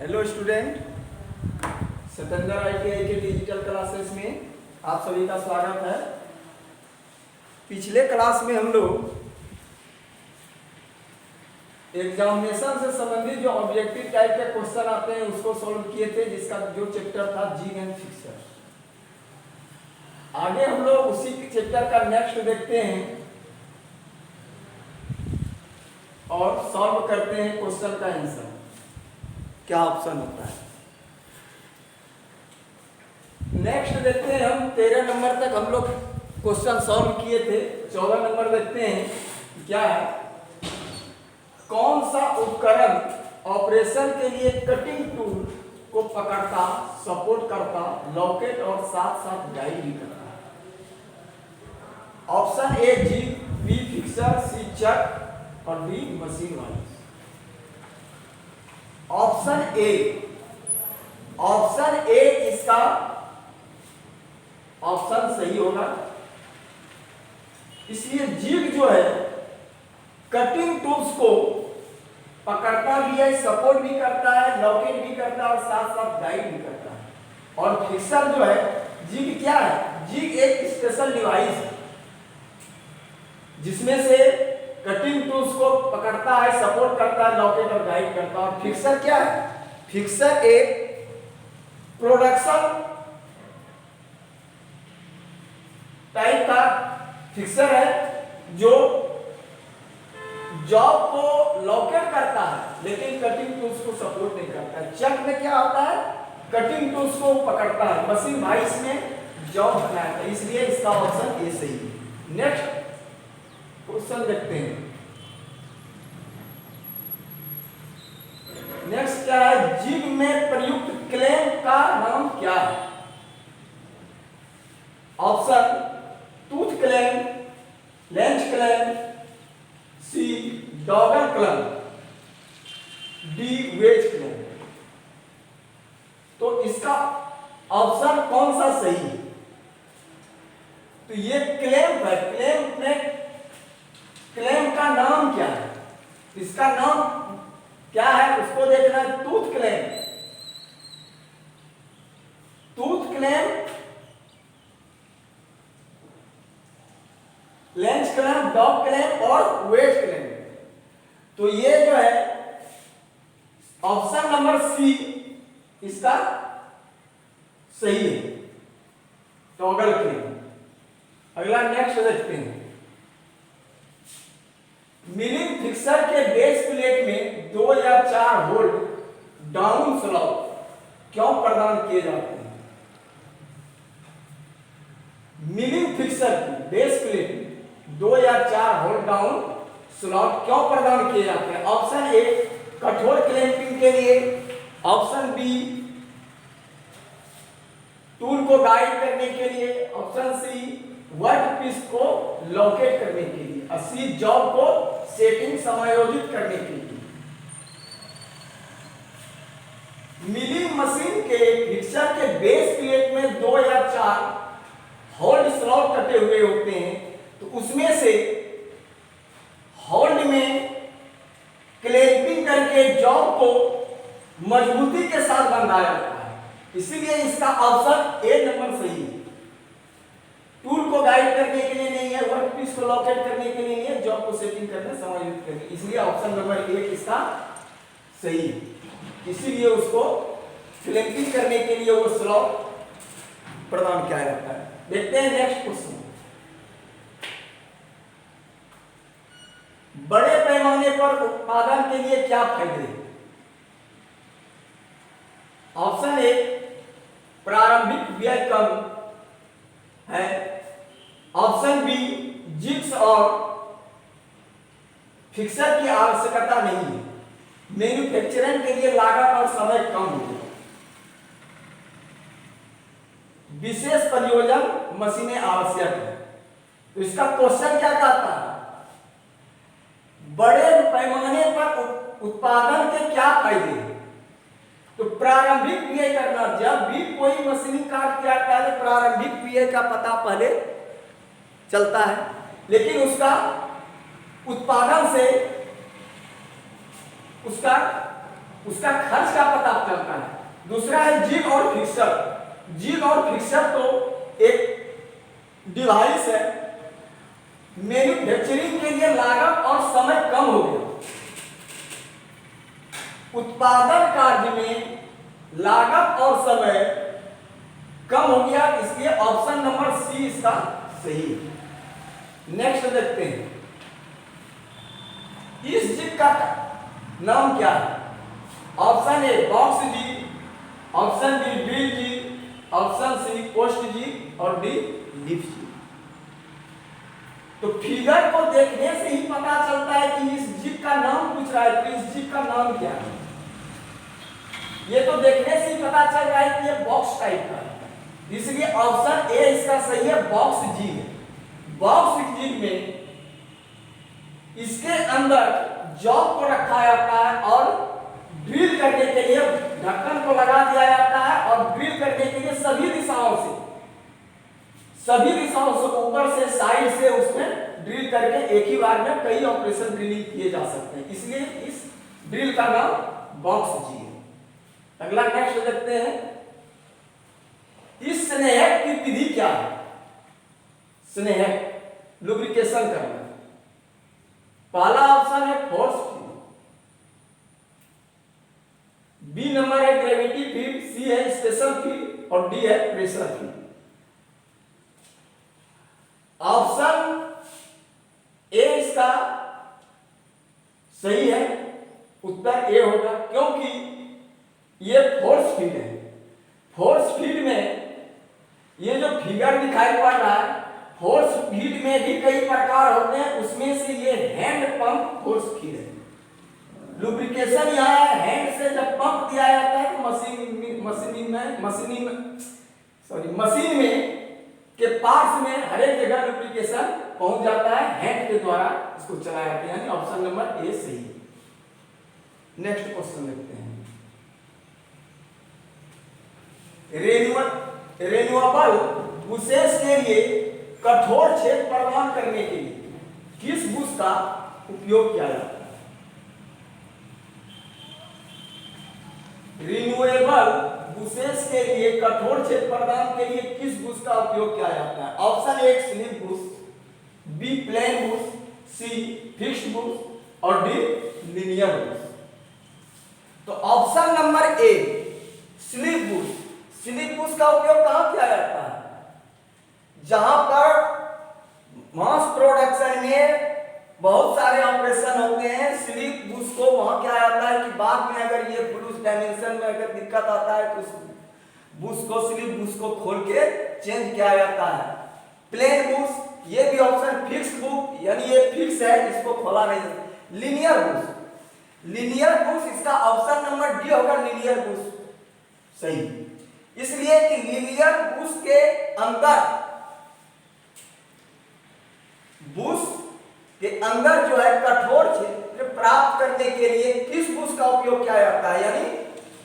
Hello student, Satendra ITI के digital classes में आप सभी का स्वागत है। पिछले क्लास में हम लोग एग्जामिनेशन से संबंधित जो ऑब्जेक्टिव टाइप के क्वेश्चन आते हैं उसको सॉल्व किए थे, जिसका जो चैप्टर था जिग एंड फिक्सर। आगे हम लोग उसी चैप्टर का नेक्स्ट देखते हैं और सॉल्व करते हैं क्वेश्चन का आंसर क्या ऑप्शन होता है। नेक्स्ट देखते हैं हम 13 नंबर तक हम लोग क्वेश्चन सॉल्व किए थे। 14 नंबर देखते हैं क्या है। कौन सा उपकरण ऑपरेशन के लिए कटिंग टूल को पकड़ता, सपोर्ट करता, लॉकेट और साथ साथ गाइड भी करता है। Option A jig, B fixture, C chuck और डी मशीन वाली। ऑप्शन ए इसका ऑप्शन सही होगा। इसलिए जिग जो है कटिंग टूल्स को पकड़ता भी है, सपोर्ट भी करता है, लॉकेट भी करता है और साथ साथ गाइड भी करता है। और फिक्सर जो है, जिग क्या है? जिग एक स्पेशल डिवाइस है जिसमें से कटिंग टूल्स को पकड़ता है, सपोर्ट करता है, लॉकेट और गाइड करता है। और फिक्सर क्या है? फिक्सर एक प्रोडक्शन टाइप का फिक्सर है जो जॉब को लॉकेट करता है लेकिन कटिंग टूल्स को सपोर्ट नहीं करता है। चक में क्या होता है? कटिंग टूल्स को पकड़ता है। मशीन भाई इसमें जॉब बनाया था, इसलिए इसका ऑप्शन ए सही है। नेक्स्ट क्वेश्चन देखते हैं। नेक्स्ट क्या है? जिग में प्रयुक्त क्लैंप का नाम क्या है? Option tooth clamp, wrench clamp, C dagger clamp, D wedge clamp. तो इसका ऑप्शन कौन सा सही है? तो ये क्लैंप है। क्लैंप में क्लैंप का नाम क्या है? इसका नाम क्या है उसको देखना है। Tooth clamp, tooth clamp, wrench clamp, dog clamp और वेज क्लैंप। तो ये जो है ऑप्शन नंबर सी इसका सही है, टॉगल क्लैंप। अगला नेक्स्ट देखते हैं। मिलिंग फिक्सर के बेस प्लेट में 2 या 4 होल्ड डाउन स्लॉट क्यों प्रदान किए जाते हैं? मिलिंग फिक्सर की बेस प्लेट में 2 या 4 होल्ड डाउन स्लॉट क्यों प्रदान किए जाते हैं? ऑप्शन ए कठोर क्लैंपिंग के लिए, ऑप्शन बी टूल को गाइड करने के लिए, ऑप्शन सी वर्क पीस को लॉकेट करने के लिए, और सी जॉब को सेटिंग समायोजित करने के लिए। मिलिंग मशीन के फिक्सर के बेस प्लेट में 2 या 4 होल्ड स्लॉट कटे हुए होते हैं, तो उसमें से होल्ड में क्लैंपिंग करके जॉब को मजबूती के साथ बंधाया जाता है। इसीलिए इसका ऑप्शन ए नंबर सही है। टूल को गाइड करने के लिए नहीं है, वर्क पीस को लॉकेट करने के लिए नहीं है, जॉब को सेटिंग करने, समायोजित करने। इसलिए ऑप्शन नंबर 1 इसका सही है। इसीलिए उसको क्लैंपिंग करने के लिए वो स्लॉट प्रदान किया जाता है। देखते हैं नेक्स्ट क्वेश्चन। बड़े पैमाने पर उत्पादन के लिए क्या फायदे हैं? ऑप्शन ए प्रारंभिक व्यय कम है, ऑप्शन बी जिग्स और फिक्सर की आवश्यकता नहीं है, मैन्युफैक्चरिंग के लिए लागत और समय कम होगा, विशेष प्रयोजन मशीनें आवश्यक है। तो इसका क्वेश्चन क्या कहता है? बड़े पैमाने पर उत्पादन के क्या फायदे हैं? तो प्रारंभिक व्यय करना, जब भी कोई मशीनिंग कार्य किया जाता है तो प्रारंभिक व्यय का पता पहले चलता है, लेकिन उसका उत्पादन से उसका उसका खर्च का पता चलता है। दूसरा है जिग और फिक्सर। जिग और फिक्सर तो एक डिवाइस है, मैन्युफैक्चरिंग के लिए लागत और समय कम हो गया, उत्पादन कार्य में लागत और समय कम हो गया, इसलिए ऑप्शन नंबर सी इसका सही है। नेक्स्ट देखते हैं, इस जिग का नाम क्या है? Option A box jig, option B drill jig, option C post jig और डी लिप जी। तो फिगर को देखने से ही पता चलता है कि इस जिग का नाम पूछ रहा है, तो इस जिग का नाम क्या है? ये तो देखने से ही पता चल रहा है कि ये बॉक्स टाइप का है, इसलिए ऑप्शन ए इसका सही है, बॉक्स जी है। बॉक्स जी में इसके अंदर जॉब को रखा जाता है और ड्रिल करने के लिए ढक्कन को लगा दिया जाता है और ड्रिल करने के लिए सभी दिशाओं से ऊपर से साइड से उसमें ड्रिल करके एक ही बार में कई ऑपरेशन ड्रिलिंग किए जा सकते हैं, इसलिए इस ड्रिल का नाम बॉक्स जी है। अगला नेक्स्ट देखते हैं, इस स्नेहक की विधि क्या है? स्नेहक लुब्रिकेशन करना। पहला ऑप्शन है फोर्स फीड, बी नंबर है ग्रेविटी फीड, सी है स्पेशल फीड और डी है प्रेशर फीड। ऑप्शन ए इसका सही है, उत्तर ए होगा, क्योंकि ये फोर्स फीड है। फोर्स फीड में ये जो फिगर दिखाई पड़ रहा है, फोर्स फीड में भी कई प्रकार होते हैं, उसमें से ये हैंड पंप फोर्स फीड है। लुब्रिकेशन यहाँ है, हैंड से जब पंप दिया जाता है तो मशीन में के पार्ट्स में हर एक जगह लुब्रिकेशन पहुंच जाता है, हैंड के द्वारा इसको चलाया जाता है, यानी ऑप्शन नंबर ए सही है। नेक्स्ट क्वेश्चन देखते हैं, रिन्यूएबल बुशेस के लिए कठोर छेद प्रदान करने के लिए किस बुश का उपयोग किया जाता है? रिन्यूएबल बुशेस के लिए कठोर छेद प्रदान के लिए किस बुश का उपयोग किया जाता है? Option A slip bush, B plain bush, C fixed bush और डी लीनियर बुश। तो option number A slip bush. Slip bush का उपयोग कहां किया जाता है? जहां पर मास प्रोडक्शन में बहुत सारे ऑपरेशन होते हैं, स्लिप बुश को वहां क्या आता है कि बाद में अगर ये ब्लूस डायमेंशन में अगर दिक्कत आता है तो उस बुश को, स्लिप बुश को खोल के चेंज किया जाता है। प्लेन बुश, ये भी ऑप्शन फिक्स्ड बुश, यानी ये फिक्स है, इसको खोला नहीं। लीनियर बुश, लीनियर बुश इसका ऑप्शन नंबर डी होगा, लीनियर बुश सही, इसलिए कि लीनियर बुश के अंदर, बुश के अंदर जो है कठोर छेद प्राप्त करने के लिए किस बुश का उपयोग किया जाता है? यानी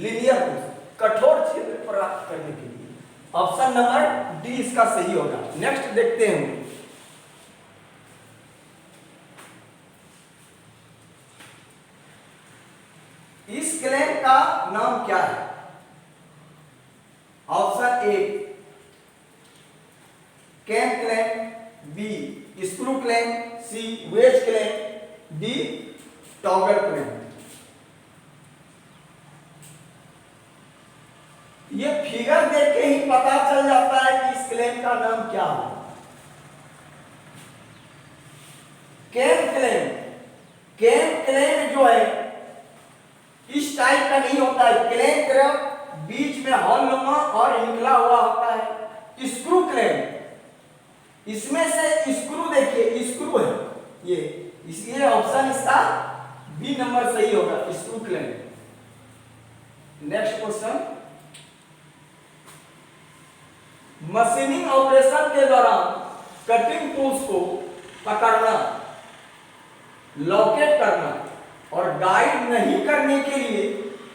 लीनियर बुश, कठोर छेद प्राप्त करने के लिए। ऑप्शन नंबर डी इसका सही होगा। नेक्स्ट देखते हैं, इस क्लैंप का नाम क्या है? Option A cam clamp, B screw clamp, C wedge clamp, D toggle clamp. ये फिगर देख के ही पता चल जाता है कि इस क्लैंप का नाम क्या है। कैम क्लैंप, कैम क्लैंप जो है इस टाइप का नहीं होता है, क्लैंप बीच में हॉलनुमा और निकला हुआ होता है। स्क्रू क्लैंप, इसमें से स्क्रू देखिए, स्क्रू है ये, इसलिए ऑप्शन इसका बी नंबर सही होगा, screw clamp. Next question, machining operation के दौरान कटिंग टूल्स को पकड़ना, लॉकेट करना और गाइड नहीं करने के लिए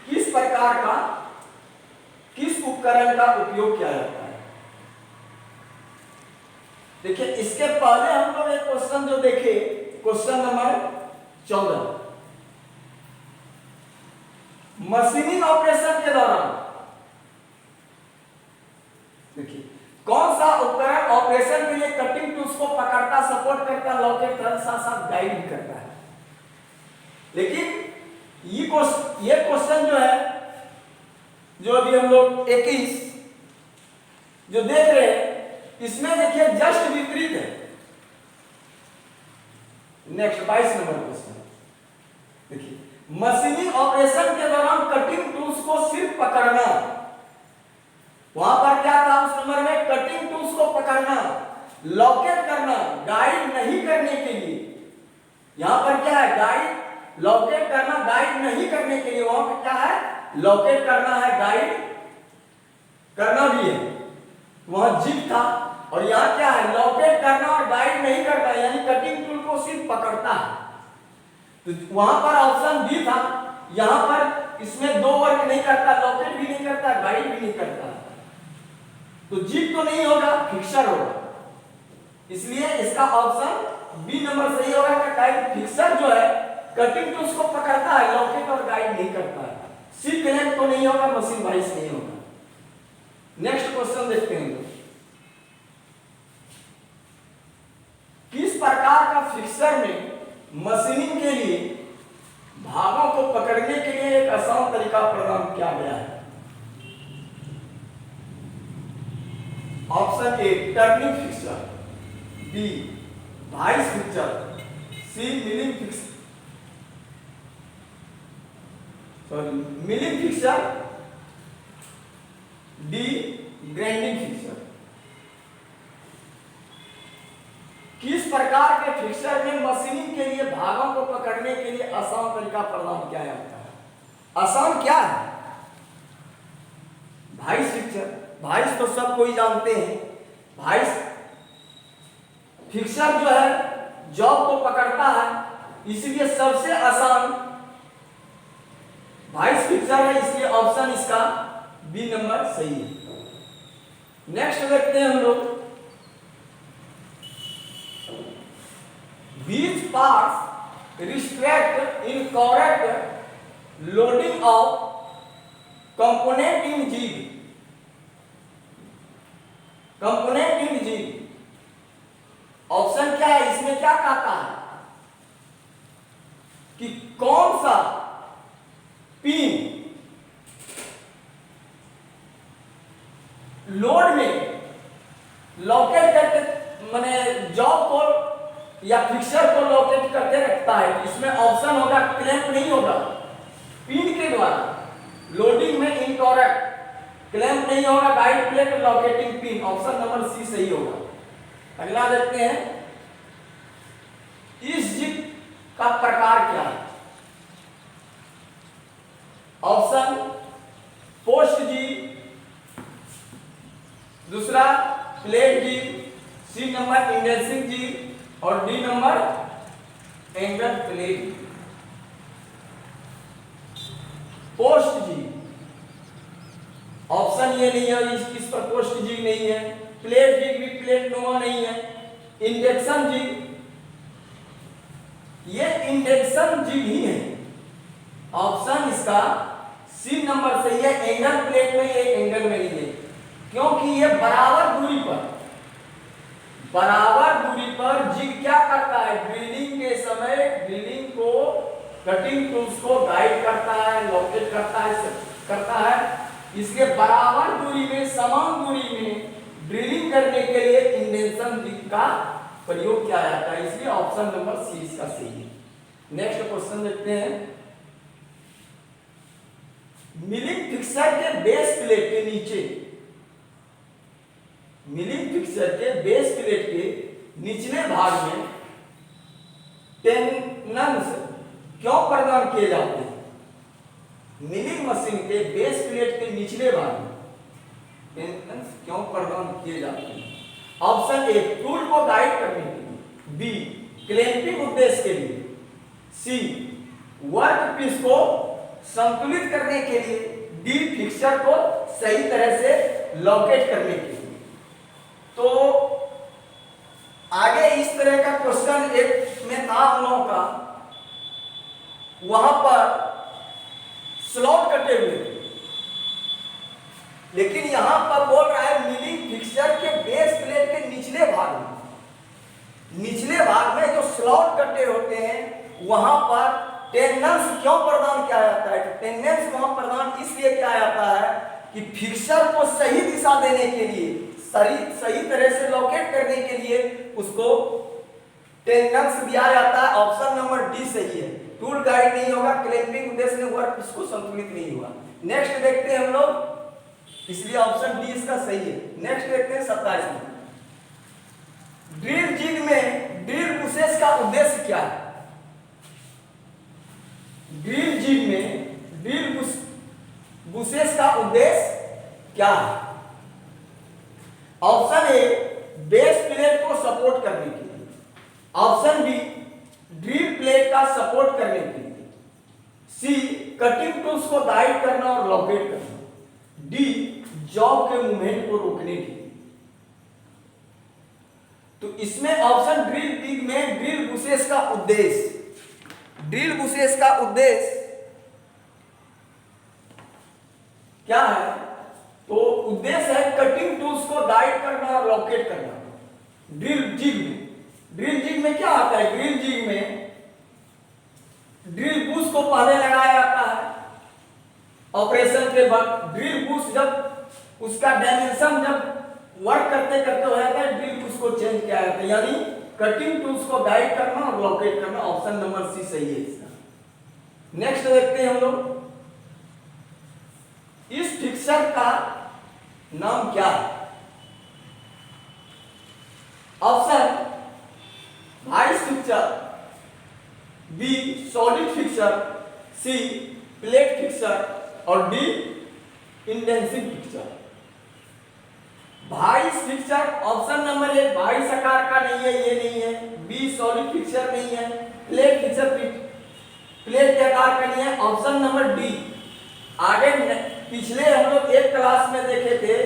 किस प्रकार का, किस उपकरण का उपयोग किया जाता है? देखिए, इसके पहले हम लोग एक क्वेश्चन जो देखे, क्वेश्चन नंबर 14, मशीनिंग ऑपरेशन के दौरान देखिए कौन सा उपकरण ऑपरेशन के लिए कटिंग टूल्स को पकड़ता, सपोर्ट करता, लॉकेट करता, साथ साथ गाइड भी करता है। लेकिन ये क्वेश्चन जो है, जो अभी हम लोग 21 जो देख रहे हैं, इसमें देखिए जस्ट विपरीत है। नेक्स्ट 22 नंबर क्वेश्चन देखिए, मशीनिंग ऑपरेशन के दौरान कटिंग टूल्स को सिर्फ पकड़ना। वहां पर क्या था उस नंबर में? कटिंग टूल्स को पकड़ना, लॉकेट करना, गाइड नहीं करने के लिए। यहां पर क्या है? गाइड, लॉकेट करना, गाइड नहीं करने के लिए। वहां पर क्या है? लॉकेट करना है, गाइड करना भी है। वहां जिप था और यहां क्या है? लॉकेट करना और गाइड नहीं करना, यानी कटिंग टूल को सिर्फ पकड़ता है। तो वहां पर ऑप्शन बी था, यहां पर इसमें दो वर्क नहीं करता, लॉकेट भी नहीं करता, गाइड भी नहीं करता। तो जिप तो नहीं होगा, फिक्सर होगा। इसलिए इसका ऑप्शन बी नंबर सही होगा कि टाइप फिक्सर जो है कटिंग टूल्स को पकड़ता है, लॉकेट और गाइड नहीं करता है। सी क्लैंप तो नहीं होगा, मशीन वाइज नहीं होगा। नेक्स्ट क्वेश्चन देखते हैं। किस प्रकार का फिक्सर में मशीनिंग के लिए भागों को पकड़ने के लिए एक आसान तरीका प्रदान किया गया है? Option A turning fixture, B vice fixture, C milling fixture, D grinding fixture. किस प्रकार के फिक्सर में मशीनिंग के लिए भागों को पकड़ने के लिए आसान तरीका प्रदान किया जाता है? आसान क्या है? Vice fixer. वाइस तो सब कोई जानते हैं। वाइस फिक्सर जो है जॉब को पकड़ता है, इसलिए सबसे आसान वाइस फिक्सर है। इसलिए ऑप्शन इसका बी नंबर सही है। नेक्स्ट देखते हैं हम लोग। These parts restrict incorrect loading of component in jig. Component in jig. Option क्या है? इसमें क्या कहता है कि कौन सा पिन लोड में लॉकेट करके माने जॉब को या फिक्सर को लॉकेट करके रखता है? इसमें ऑप्शन होगा क्लैंप नहीं होगा, पिन के द्वारा लोडिंग में इनकरेक्ट, क्लैंप नहीं होगा, guide plate locating pin. Option number C सही होगा। अगला देखते हैं, इस जिग का प्रकार क्या है? ऑप्शन पोस्ट जी, दूसरा plate jig, C number indexing jig और D number angle plate. Post jig option ये नहीं है, इस पर पोस्ट जी नहीं है। प्लेट जी भी प्लेट नुमा नहीं है। इंडेक्शन जी, ये इंडेक्शन जी ही है। ऑप्शन इसका सी नंबर सही है। एंगल प्लेट में, ये एंगल में नहीं है, क्योंकि ये बराबर दूरी पर जिग क्या करता है? ड्रिलिंग के समय ड्रिलिंग को, कटिंग टूल्स को गाइड करता है, लॉकेट करता है। इसके बराबर दूरी में, समान दूरी में ड्रिलिंग करने के लिए इंडेंशन जिग का प्रयोग किया जाता है। इसलिए ऑप्शन नंबर सी इसका सही है। नेक्स्ट क्वेश्चन देखते हैं। मिलिंग फिक्सर के बेस प्लेट के नीचे, मिलिंग फिक्सर के बेस प्लेट के निचले भाग में टेनन्स क्यों प्रदान किए जाते हैं? मिलिंग मशीन के बेस प्लेट के निचले भाग में टेनन्स क्यों प्रदान किए जाते हैं? ऑप्शन ए टूल को गाइड करने के लिए, बी क्लैंपिंग उद्देश्य के लिए, सी वर्क पीस को संतुलित करने के लिए, डी फिक्सर को सही तरह से लॉकेट करने के लिए। तो आगे इस तरह का क्वेश्चन एक में था हम लोगों का, वहां पर स्लॉट कटे हुए थे। लेकिन यहां पर बोल रहा है मिलिंग फिक्सचर के बेस प्लेट के निचले भाग में जो स्लॉट कटे होते हैं वहां पर टेंडेंस क्यों प्रदान किया जाता है? टेंडेंस वहां प्रदान इसलिए किया जाता है कि फिक्सचर को सही दिशा देने के लिए, सही तरह से लोकेट करने के लिए उसको टेंडेंस दिया जाता है। ऑप्शन नंबर डी सही है। टूल गाइड नहीं होगा, क्लैंपिंग उद्देश्य में वर्क इसको संतुलित नहीं हुआ। नेक्स्ट देखते हैं हम लोग, इसलिए ऑप्शन डी इसका सही है। नेक्स्ट देखते हैं 27 में। ड्रिल जिग में ड्रिल बुशेस का उद्देश्य क्या है? ड्रिल जिग में ड्रिल बुशेस का उद्देश्य क्या है? ऑप्शन ए बेस प्लेट को सपोर्ट करने के लिए, ऑप्शन बी ड्रिल प्लेट का सपोर्ट करने के लिए, सी कटिंग टूल्स को गाइड करना और लोकेट करना, डी जॉब के मूवमेंट को रोकने के लिए। तो इसमें ऑप्शन ड्रिल जिग में ड्रिल बुशेस का उद्देश्य, ड्रिल बुशेस का उद्देश्य क्या है? तो उद्देश्य है कटिंग टूल्स को गाइड करना और लोकेट करना। ड्रिल जिग में क्या आता है? ड्रिल जिग में ड्रिल बुश को पहले लगाया जाता है ऑपरेशन के वक्त। ड्रिल बुश जब उसका डायमेंशन जब वर्क करते करते हो जाता है, ड्रिल बुश को चेंज किया जाता है, यानी कटिंग टूल्स को गाइड करना और लोकेट करना। ऑप्शन नंबर सी सही है इसका। नेक्स्ट देखते हैं हम लोग, इस फिक्सर का नाम क्या है? Option vice fixture, B solid fixture, C plate fixture और D indexing fixture. Vice fixture option number A vice आकार का नहीं है, ये नहीं है। बी सॉलिड फिक्सर नहीं है। प्लेट फिक्सर प्लेट के आकार का नहीं है। Option number D. आगे पिछले हम लोग एक क्लास में देखे थे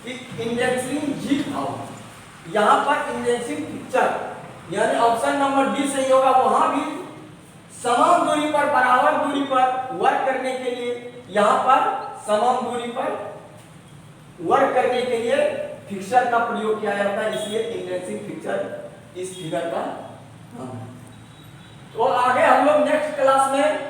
कि इंडेंसिंग जिग था, यहां पर इंडेंसिंग फिक्सर, यानी ऑप्शन नंबर डी सही होगा। वहां भी समान दूरी पर, बराबर दूरी पर वर्क करने के लिए, यहां पर समान दूरी पर वर्क करने के लिए फिक्सर का प्रयोग किया जाता है, इसलिए इंडेंसिंग फिक्सर इस फिगर का नाम है। तो आगे हम लोग नेक्स्ट क्लास में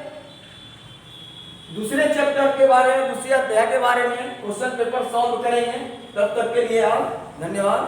दूसरे चैप्टर के बारे में, दूसरे अध्याय के बारे में क्वेश्चन पेपर सॉल्व करेंगे। तब तक के लिए आप धन्यवाद।